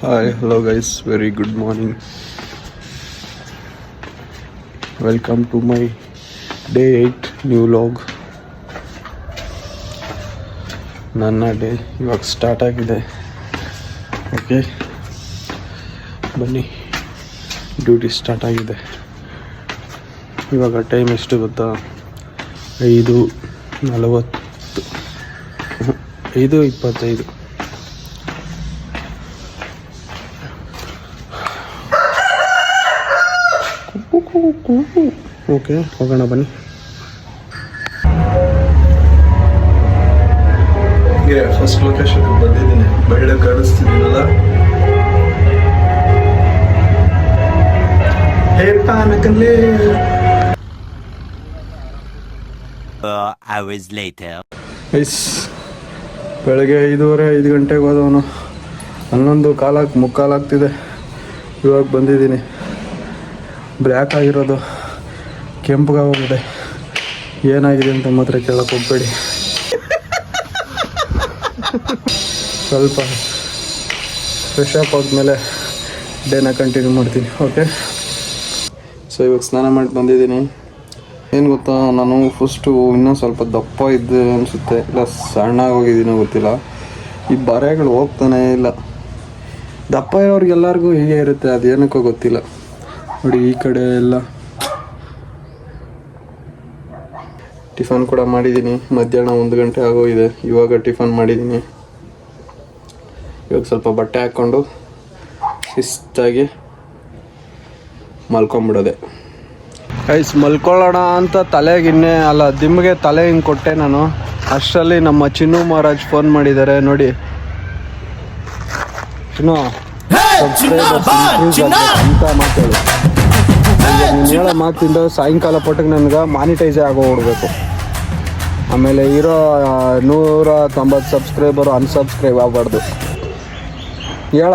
Hi, hello guys, very good morning. Welcome to my day 8 new vlog. ನನ್ನ day ಇವಾಗ start ಆಗಿದೆ. Okay, ಬನ್ನಿ, duty start ಆಗಿದೆ. ಇವಾಗ ಟೈಮ್ ಎಷ್ಟು ಗೊತ್ತಾ? 5:40, 5:25. ಓಕೆ, ಹೋಗೋಣ ಬನ್ನಿ. ಫಸ್ಟ್ ಲೊಕೇಶನ್ ಬಂದಿದ್ದೀನಿ. ಬೆಳ್ಳ ಕಾಣಿಸ್ತಿದ್ದೀನಲ್ಲ, ಪಾನಕಲ್ಲೇ. ಬೆಳಗ್ಗೆ 5 ಗಂಟೆಗೆ ಹೋದವನು 11:45 ಆಗ್ತಿದೆ. ಇವಾಗ ಬಂದಿದ್ದೀನಿ. ಬ್ಲ್ಯಾಕ್ ಆಗಿರೋದು ಕೆಂಪುಗೆ ಹೋಗಿದೆ. ಏನಾಗಿದೆ ಅಂತ ಮಾತ್ರ ಕೇಳಕ್ಕೆ ಹೋಗ್ಬೇಡಿ. ಸ್ವಲ್ಪ ಫ್ರೆಶ್ ಅಪ್ ಆದಮೇಲೆ ಡೇನ ಕಂಟಿನ್ಯೂ ಮಾಡ್ತೀನಿ. ಓಕೆ, ಸೊ ಇವಾಗ ಸ್ನಾನ ಮಾಡಿ ಬಂದಿದ್ದೀನಿ. ಏನು ಗೊತ್ತಾ, ನಾನು ಫಸ್ಟು ಇನ್ನೂ ಸ್ವಲ್ಪ ದಪ್ಪ ಇದ್ದೆ ಅನಿಸುತ್ತೆ, ಇಲ್ಲ ಸಣ್ಣಾಗಿ ಹೋಗಿದ್ದೀನೋ ಗೊತ್ತಿಲ್ಲ. ಈ ಬರೆಗಳು ಹೋಗ್ತಾನೆ ಇಲ್ಲ. ದಪ್ಪ ಇರೋರಿಗೆಲ್ಲರಿಗೂ ಹೀಗೆ ಇರುತ್ತೆ, ಅದೇನಕ್ಕೋ ಗೊತ್ತಿಲ್ಲ. ನೋಡಿ, ಈ ಕಡೆ ಎಲ್ಲ ಟಿಫನ್ ಕೂಡ ಮಾಡಿದ್ದೀನಿ. ಮಧ್ಯಾಹ್ನ 1 ಗಂಟೆ ಆಗೋಗಿದೆ. ಇವಾಗ ಟಿಫನ್ ಮಾಡಿದ್ದೀನಿ. ಇವಾಗ ಸ್ವಲ್ಪ ಬಟ್ಟೆ ಹಾಕ್ಕೊಂಡು ಶಿಸ್ತಾಗಿ ಮಲ್ಕೊಂಬಿಡೋದೆ. ಗೈಸ್, ಮಲ್ಕೊಳ್ಳೋಣ ಅಂತ ತಲೆಗಿನ್ನೆ ಅಲ್ಲ ದಿಮ್ಗೆ ತಲೆ ಹಿಂಗೆ ಕೊಟ್ಟೆ ನಾನು. ಅಷ್ಟರಲ್ಲಿ ನಮ್ಮ ಚಿನ್ನು ಮಹಾರಾಜ್ ಫೋನ್ ಮಾಡಿದ್ದಾರೆ. ನೋಡಿ ಚಿನ್ನು, ಅಂತ ಮಾತಾಡು. ನೀನು ಹೇಳೋ ಮಾತಿಂದ ಸಾಯಂಕಾಲ ಪಟ್ಟಿಗೆ ನನಗೆ ಮಾನಿಟೈಸೇ ಆಗೋಗ್ಬಿಡ್ಬೇಕು. ಆಮೇಲೆ ಇರೋ 190 ಸಬ್ಸ್ಕ್ರೈಬರು ಅನ್ಸಬ್ಸ್ಕ್ರೈಬ್ ಆಗಬಾರ್ದು. ಹೇಳ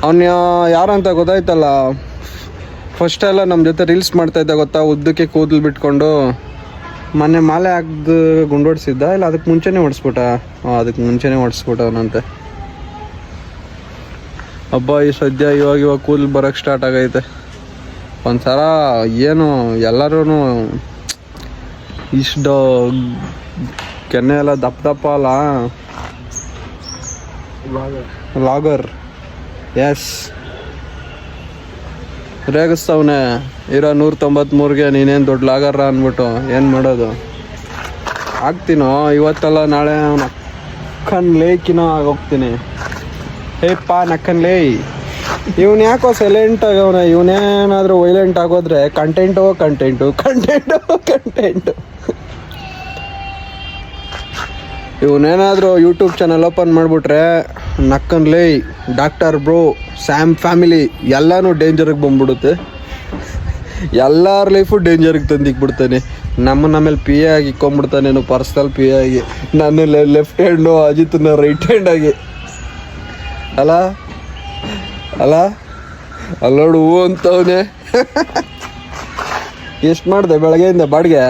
ಅವನು ಯಾರಂತ ಗೊತ್ತಾಯ್ತಲ್ಲ. ಫಸ್ಟೆಲ್ಲ ನಮ್ಮ ಜೊತೆ ರೀಲ್ಸ್ ಮಾಡ್ತಾಯಿದ್ದ ಗೊತ್ತಾ, ಉದ್ದಕ್ಕೆ ಕೂದಲು ಬಿಟ್ಕೊಂಡು. ಮೊನ್ನೆ ಮಾಲೆ ಹಾಕ್ದು ಗುಂಡೋಡಿಸಿದ್ದ, ಇಲ್ಲ ಅದಕ್ಕೆ ಮುಂಚೆನೇ ಹೊಡಿಸ್ಬಿಟ್ಟ? ಅದಕ್ಕೆ ಮುಂಚೆನೇ ಹೊಡಿಸ್ಬಿಟ್ಟವನಂತೆ. ಹಬ್ಬ ಈ ಸದ್ಯ ಇವಾಗ ಕೂದಲು ಬರೋಕ್ಕೆ ಸ್ಟಾರ್ಟ್ ಆಗೈತೆ. ಒಂಥರ ಏನು ಎಲ್ಲರೂ ಇಷ್ಟು ಕೆನ್ನೆ ಎಲ್ಲ ದಪ್ಪ ಅಲ್ಲ. ಲಾಗರ್, ಎಸ್, ರೇಗಿಸ್ತವನೆ. ಇರೋ 193ಗೆ ನೀನೇನು ದೊಡ್ಡ ಲಾಗರ ಅಂದ್ಬಿಟ್ಟು ಏನು ಮಾಡೋದು? ಆಗ್ತೀನೋ ಇವತ್ತಲ್ಲ ನಾಳೆ ಅವನ ಅಕ್ಕನ್ ಲೇಕಿನೋ ಆಗೋಗ್ತೀನಿ. ಹೇಪ್ಪ ನಕ್ಕನ್ಲೇ, ಇವನು ಯಾಕೋ ಸೈಲೆಂಟ್ ಆಗವನ. ಇವನೇನಾದರೂ ವೈಲೆಂಟ್ ಆಗೋದ್ರೆ ಕಂಟೆಂಟು. ಇವನೇನಾದರೂ ಯೂಟ್ಯೂಬ್ ಚಾನಲ್ ಓಪನ್ ಮಾಡಿಬಿಟ್ರೆ ನಕ್ಕನ್ಲೇ, ಡಾಕ್ಟರ್ ಬ್ರೋ, ಸ್ಯಾಮ್ ಫ್ಯಾಮಿಲಿ ಎಲ್ಲನೂ ಡೇಂಜರಿಗೆ ಬಂದ್ಬಿಡುತ್ತೆ. ಎಲ್ಲರ ಲೈಫು ಡೇಂಜರಿಗೆ ತಂದಿಕ್ಬಿಡ್ತಾನೆ. ನಮ್ಮನ್ನೇಲೆ ಪಿ ಎ ಆಗಿ ಇಕ್ಕೊಂಬಿಡ್ತಾನೇನು, ಪರ್ಸ್ನಲ್ ಪಿ ಎ ಆಗಿ. ನನ್ನ ಲೆಫ್ಟ್ ಹ್ಯಾಂಡು, ಅಜಿತ್ನ ರೈಟ್ ಹ್ಯಾಂಡ್ ಆಗಿ. ಅಲ್ಲ ಅಲ್ಲೋಡು ಹೂ ಅಂತವನೇ. ಎಷ್ಟು ಮಾಡಿದೆ ಬೆಳಗ್ಗೆಯಿಂದ ಬಾಡಿಗೆ?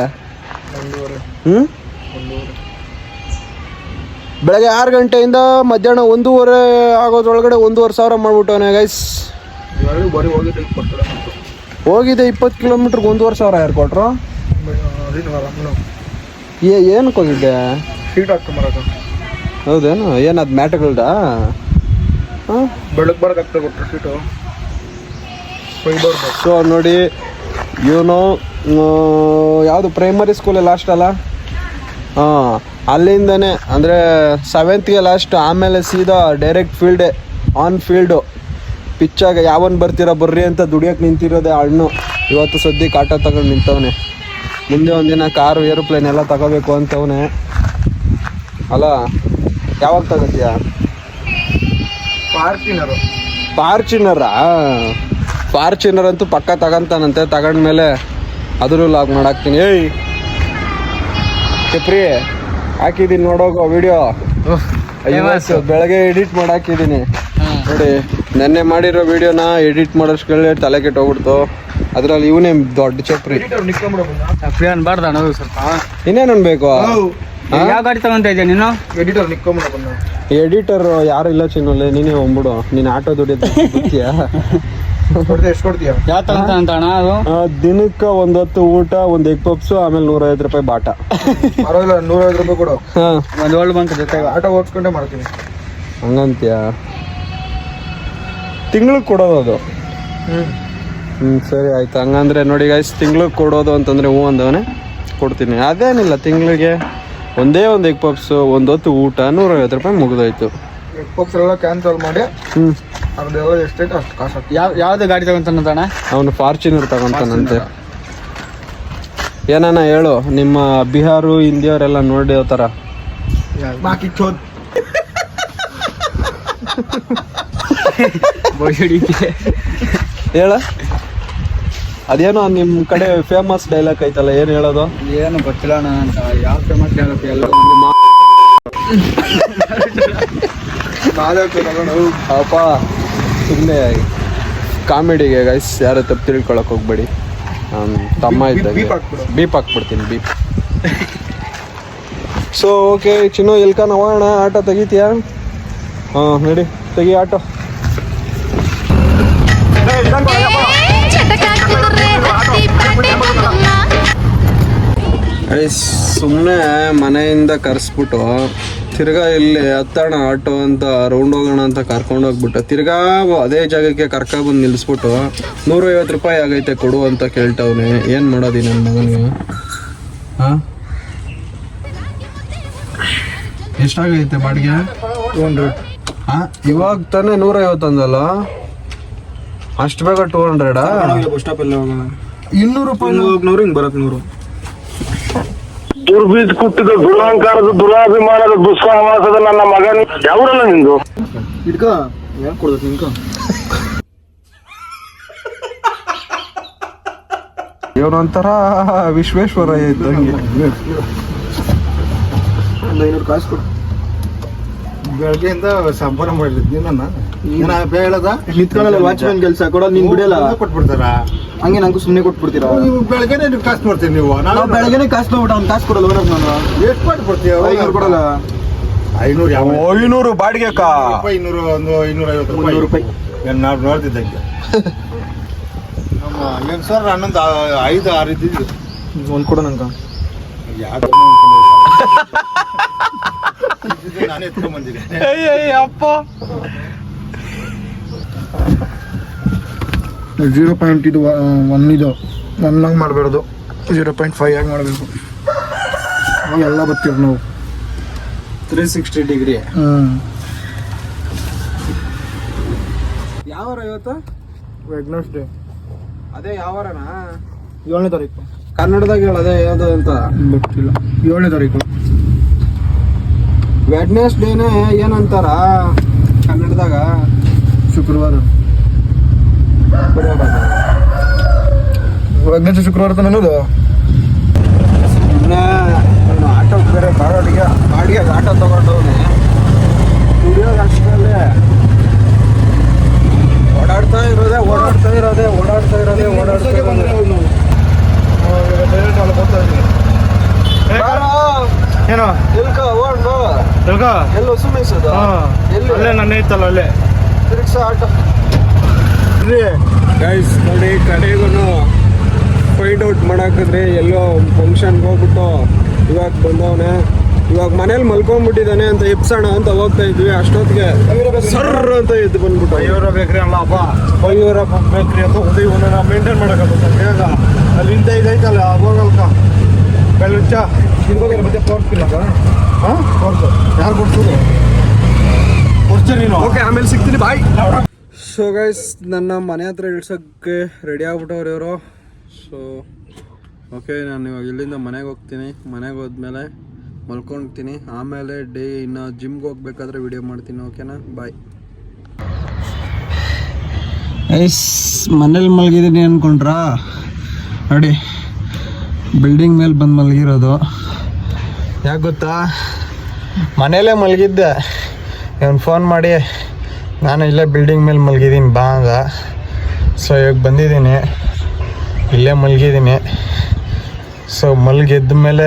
ಬೆಳಗ್ಗೆ 6 ಗಂಟೆಯಿಂದ ಮಧ್ಯಾಹ್ನ 1:30 ಆಗೋದ್ರೊಳಗಡೆ 1,500 ಮಾಡ್ಬಿಟ್ಟವನೇ ಗೈಸ್. ಹೋಗಿದೆ 20 ಕಿಲೋಮೀಟ್ರಿಗೆ 1,500 ಯಾರು ಕೊಟ್ರು? ಏನಕ್ಕೆ ಹೋಗಿದ್ದೆ? ಹೌದೇನು? ಏನದು ಮ್ಯಾಟ್ಗಳ್ದ? ಬೆಳಗ್ಗೆ ಬರೋಕ್ಕಾಗ್ತಾ ಕೊಟ್ಟರು ಸೀಟು. ಸೊ ನೋಡಿ, ಇವನು ಯಾವುದು ಪ್ರೈಮರಿ ಸ್ಕೂಲೇ ಲಾಸ್ಟ್ ಅಲ್ಲ? ಅಲ್ಲಿಂದನೇ ಅಂದರೆ 7th ಲಾಸ್ಟ್. ಆಮೇಲೆ ಸೀದಾ ಡೈರೆಕ್ಟ್ ಫೀಲ್ಡೇ, ಆನ್ ಫೀಲ್ಡು ಪಿಚ್ಚಾಗ ಯಾವನ್ ಬರ್ರಿ ಅಂತ ದುಡಿಯೋಕೆ ನಿಂತಿರೋದೆ ಹಣ್ಣು. ಇವತ್ತು ಸದ್ಯಕ್ಕೆ ಆಟೋ ತಗೊಂಡು ನಿಂತವನೆ. ಮುಂದೆ ಒಂದಿನ ಕಾರು, ಏರೋಪ್ಲೇನ್ ಎಲ್ಲ ತಗೋಬೇಕು ಅಂತವನೇ. ಅಲ್ಲ, ಯಾವಾಗ ತಗೋತೀಯ? ಫಾರ್ಚುನರ್ ಅಂತೂ ಪಕ್ಕ ತಗೊಂತಾನಂತೆ. ತಗೊಂಡ್ಮೇಲೆ ಅದನ್ನು ಲಾಗ್ ಮಾಡಾಕ್ತೀನಿ. ಏಯ್ ಚಪ್ರಿ ಹಾಕಿದ್ದೀನಿ, ನೋಡೋಗೋ ವಿಡಿಯೋ. ಬೆಳಗ್ಗೆ ಎಡಿಟ್ ಮಾಡಾಕಿದ್ದೀನಿ ನೋಡಿ. ನೆನ್ನೆ ಮಾಡಿರೋ ವಿಡಿಯೋನ ಎಡಿಟ್ ಮಾಡೋಷ್ಟ್ರಲ್ಲಿ ತಲೆ ಕೆಟ್ಟೋಗ್ಬಿಡ್ತು. ಅದರಲ್ಲಿ ಇವನೇ ದೊಡ್ಡ ಚಪ್ರಿ. ಇನ್ನೇನು ಬೇಕು? ಯಾವ ಗಾಡಿ ತಗೊಂತ ಇದ್ಯಾ ನೀನು? ಎಡಿಟರ್ ನಿಕ್ಕೊಂಬಿಡ ಬಂದ. ಎಡಿಟರ್ ಯಾರು ಇಲ್ಲ ಚಿನ್ನೋಲೆ, ನೀನೇ ಹೋಗ್ಬಿಡು. ನೀನು ಆಟೋ ದುಡಿಯೋದು ಬರ್ತೀಯಾ? ಎಷ್ಟು ಕೊಡ್ತೀಯ? ಯಾವ ತಗೊಂತ ಅಂತ ಅಣ್ಣ ಅದು? ದಿನಕ್ಕೆ 1 ಹೊತ್ತು ಊಟ, 1 ಎಗ್ ಪಪ್ಸು, ಆಮೇಲೆ 150 ರೂಪಾಯಿ ಬಾಟ. ಪರವಾಗಿಲ್ಲ, 150 ರೂಪಾಯಿ ಕೊಡು. ಒಂದು ಓಲ್ಡ್ ಬಂಕ್ ಜೊತೆ ಆಟೋ ಓಡಿಸ್ಕೊಂಡೇ ಮಾಡ್ತೀನಿ. ಹಂಗಂತೀಯ? ತಿಂಗ್ಳಿಗೆ ಕೊಡೋದು ಅದು? ಸರಿ ಆಯ್ತು. ಹಂಗಂದ್ರೆ ನೋಡಿ ಗೈಸ್, ತಿಂಗ್ಳಿಗೆ ಕೊಡೋದು ಅಂತಂದ್ರೆ ಹ್ಞೂ ಅಂದವನೇ ಕೊಡ್ತೀನಿ. ಅದೇನಿಲ್ಲ, ತಿಂಗಳಿಗೆ ಒಂದೇ 1 ಎಗ್ ಪಪ್ಸು, 1 ಹೊತ್ತು ಊಟ, 150 ರೂಪಾಯಿ ಮುಗಿದೋಯ್ತು. ಎಗ್ ಪಪ್ಸ್ ಎಲ್ಲ ಕ್ಯಾನ್ಸಲ್ ಮಾಡಿ ಅದೆಲ್ಲ ಎಷ್ಟೈತೆ ಅಷ್ಟು ಕಾಸು. ಯಾವ್ದು ಗಾಡಿ ತಗೊಂತಾನಂತಣ್ಣ? ಅವನು ಫಾರ್ಚುನರ್ ತಗೊಂತಾನಂತೆ. ಏನಾನ ಹೇಳು, ನಿಮ್ಮ ಬಿಹಾರು ಹಿಂದಿಯವರೆಲ್ಲ ನೋಡಿ ಥರ. ಬಾಕಿ ಚೋದ್ ಹೇಳ, ಅದೇನೋ ನಿಮ್ಮ ಕಡೆ ಫೇಮಸ್ ಡೈಲಾಗ್ ಐತಲ್ಲ, ಏನು ಹೇಳೋದು? ಏನು ಗೊತ್ತಿಲ್ಲ ಅಣ್ಣ ಅಂತ. ಯಾವ ಫೇಮಸ್ ಡೈಲಾಗ್ ಎಲ್ಲ ಅಪ್ಪ ಸುಮ್ಮನೆ ಕಾಮಿಡಿಗೆ ಗೈಸ್, ಯಾರು ತಪ್ಪು ತಿಳ್ಕೊಳಕ್ ಹೋಗ್ಬೇಡಿ. ತಮ್ಮ ಇದ್ದಾಗ ಬೀಪ್ ಹಾಕ್ಬಿಡ್ತೀನಿ, ಬೀಪ್. ಸೊ ಓಕೆ ಚಿನ್ನು, ಇಲ್ಕ ಹೋಗೋಣ. ಆಟೋ ತೆಗಿತೀಯಾ? ಹಾಂ ನಡಿ, ತೆಗಿ ಆಟೋ. ಸುಮ್ಮನೆ ಮನೆಯಿಂದ ಕರೆಸ್ಬಿಟ್ಟು ತಿರ್ಗಾ ಇಲ್ಲಿ ಹತ್ತೋಣ ಆಟೋ ಅಂತ, ರೌಂಡ್ ಹೋಗೋಣ ಅಂತ ಕರ್ಕೊಂಡು ಹೋಗ್ಬಿಟ್ಟು ತಿರ್ಗಾ ಅದೇ ಜಾಗಕ್ಕೆ ಕರ್ಕೊಬಂದು ನಿಲ್ಲಿಸ್ಬಿಟ್ಟು 150 ರೂಪಾಯಿ ಆಗೈತೆ ಕೊಡು ಅಂತ ಕೇಳ್ತವ್ನೆ. ಏನು ಮಾಡೋದಿ ನನ್ನ ಮಗನಿಗೆ? ಹಾಂ, ಎಷ್ಟಾಗೈತೆ ಬಾಡಿಗೆ? 200. ಹಾಂ, ಇವಾಗ ತಾನೇ 150 ಅಂದಲ್ಲ, ಅಷ್ಟು ಬೇಗ 200? ಬಸ್ ಸ್ಟಾಪ್ ಎಲ್ಲ ಹೋಗೋಣ. 200 ರೂಪಾಯಿ ಹೋಗ್ನವ್ರು ಹಿಂಗೆ ಬರತ್ತೆ 100. ದುರ್ಬೀಜ್ ಕುಟ್ಟಿದ ದುರಹಂಕಾರದ ದುರಾಭಿಮಾನದ ದುಸ್ಸಾಹಸದ ನನ್ನ ಮಗನ ಯಾವೂರಲ್ಲ ನಿಂದು? ಇಡ್ಕ ಯಾಕೆ ಕೊಡ್ಬೇಕು ನಿನ್ಕ? ಇವನೊಂಥರ ವಿಶ್ವೇಶ್ವರ ಇದ್ದಂಗೆ. 500 ಕಾಸು ಕೊಡು. ಬೆಳಗ್ಗೆಯಿಂದ ಸಂಪರ್ಕ ಮಾಡಿದ್ನಿ ನಾನು. ಹೇಳದ ನಿಂತ್ಕೊಳ್ಳಲ್ಲ, ವಾಚ್ಮ್ಯಾನ್ ಕೆಲಸ ಕೊಡೋದು ನೀನ್ ಬಿಡಲ್ಲ, ಕೊಟ್ಬಿಡ್ತಾರ. ಹಂಗೆ ನಂಗೂ ಸುಮ್ಮನೆ ಕೊಟ್ಬಿಡ್ತೀರಾ? ಬೆಳಗ್ಗೆನೆ ನೀವು ಕಾಸು ಮಾಡ್ತೀನಿ. ನೀವು ನಾವು ಬೆಳಗ್ಗೆನೆ ಕಾಸು ಮಾಡ್ಬಿಟ್ಟು ಅವ್ನು ಕಾಸು ಕೊಡಲ್ಲ. ನಾನು ಎಷ್ಟು ಮಾಡ್ಬಿಡ್ತೀವಿ? 500 ಕೊಡಲ್ಲ. 500 ಬಾಡಿಗೆ ಕಾ 200 ಒಂದು 250 ರೂಪಾಯಿ ನಾವು ನೋಡ್ತಿದ್ದಂಗೆ. ನಮ್ಮ ಸರ್ ಹನ್ನೊಂದು 5-6 ಇದ್ದಿದ್ದು. ಒಂದು ಕೊಡು ನಂಗೆ. ಯಾಕೆ ನಾನೇ ಎತ್ಕೊಂಡ್ಬಂದಿದ್ದೆ. ಅಪ್ಪ 0.1 ಇದು 1 ಮಾಡಬಾರ್ದು, 0.5 ಆಗಿ ಮಾಡಬೇಕು. ಎಲ್ಲ ಬರ್ತೀವಿ ನಾವು 360 ಡಿಗ್ರಿ. ಯಾವ ಇವತ್ತು? ವೆಡ್ನೆಸ್ಡೇ. ಅದೇ ಯಾವಾರನ? 7ನೇ ತಾರೀಕು. ಕನ್ನಡದಾಗ ಹೇಳ, ಅದೇ ಯಾವುದು ಅಂತ ಗೊತ್ತಿಲ್ಲ. 7ನೇ ತಾರೀಕು ವೆಡ್ನೆಸ್ಡೇನೆ ಏನಂತಾರ ಕನ್ನಡದಾಗ? ಶುಕ್ರವಾರ. ವೆಡ್ನೆಸ್ಡೇ ಶುಕ್ರವಾರ ತಾನೆ ಅನ್ನೋದು. ಆಟೋ ಬೇರೆ ಬಾಡಿಗೆ ಆಟೋ ತಗೊಂಡವನೆ ದುಡಿಯೋದು ಅಷ್ಟರಲ್ಲೇ ಓಡಾಡ್ತಾ ಇರೋದೇ. ಏನೋ ಎಲ್ಲೋ ಸುಮೇಸದ ಅಲ್ಲೇ ನನ್ನ ಐತಲ್ಲ, ಅಲ್ಲೇ ತಿರುಗ್ಸ ಆಟೋ. ಗೈಸ್ ನೋಡಿ, ಕಡೆಗೂ ಫೈಂಡ್ ಔಟ್ ಮಾಡಾಕಿದ್ರೆ ಎಲ್ಲೋ ಫಂಕ್ಷನ್ಗೆ ಹೋಗ್ಬಿಟ್ಟು ಇವಾಗ ಬಂದವನೆ. ಇವಾಗ ಮನೇಲಿ ಮಲ್ಕೊಂಡ್ಬಿಟ್ಟಿದ್ದಾನೆ ಅಂತ ಎಪ್ಸೋಣ ಅಂತ ಹೋಗ್ತಾ ಇದ್ವಿ. ಅಷ್ಟೊತ್ತಿಗೆ ಸರ್ರ ಅಂತ ಎದ್ದು ಬಂದ್ಬಿಟ್ಟು ಐವರ ಬೇಕ್ರಿ ಅಲ್ಲ ಅಪ್ಪ, 500 ಬೇಕ್ರಿ ಅಂತ ಉದಯವನ್ನ ನಾವು ಮೇಂಟೈನ್ ಮಾಡೋಕ್ಕಾಗುತ್ತೆ. ಬೇಗ ಅಲ್ಲಿಂದ ಇದೈತಲ್ಲ ಹೋಗಲ್ಕ ಬೆಳ್ಳುಚ್ಚ ತಿನ್ಕೋಗಿ ಮತ್ತೆ ತೋರಿಸ್ತಿಲ್ಲ. ಹಾಂ ತೋರಿಸು. ಯಾರು ಕೊಡ್ಸೋದು? ಕೊಡ್ತೀನಿ ನೀನು. ಓಕೆ, ಆಮೇಲೆ ಸಿಗ್ತೀನಿ, ಬಾಯ್. ಸೊ ಗೈಸ್, ನನ್ನ ಮನೆ ಹತ್ರ ಇಳ್ಸೋಕ್ಕೆ ರೆಡಿ ಆಗ್ಬಿಟ್ಟವ್ರು ಇವರು. ಸೊ ಓಕೆ, ನಾನು ಇವಾಗ ಇಲ್ಲಿಂದ ಮನೆಗೆ ಹೋಗ್ತೀನಿ. ಮನೆಗೆ ಹೋದ್ಮೇಲೆ ಮಲ್ಕೊಳ್ತೀನಿ. ಆಮೇಲೆ ಇನ್ನು ಜಿಮ್ಗೆ ಹೋಗ್ಬೇಕಾದ್ರೆ ವಿಡಿಯೋ ಮಾಡ್ತೀನಿ. ಓಕೆನಾ? ಬಾಯ್. ಐಸ್ ಮನೇಲಿ ಮಲಗಿದ್ದೀನಿ ಅಂದ್ಕೊಂಡ್ರಾ? ನೋಡಿ, ಬಿಲ್ಡಿಂಗ್ ಮೇಲೆ ಬಂದು ಮಲಗಿರೋದು. ಯಾಕೆ ಗೊತ್ತಾ? ಮನೇಲೇ ಮಲಗಿದ್ದೆ. ಇವನು ಫೋನ್ ಮಾಡಿ ನಾನು ಇಲ್ಲೇ ಬಿಲ್ಡಿಂಗ್ ಮೇಲೆ ಮಲಗಿದ್ದೀನಿ ಬಾ ಅಂದ. ಸೊ ಇವಾಗ ಬಂದಿದ್ದೀನಿ, ಇಲ್ಲೇ ಮಲಗಿದ್ದೀನಿ. ಸೊ ಮಲಗಿದ್ದ ಮೇಲೆ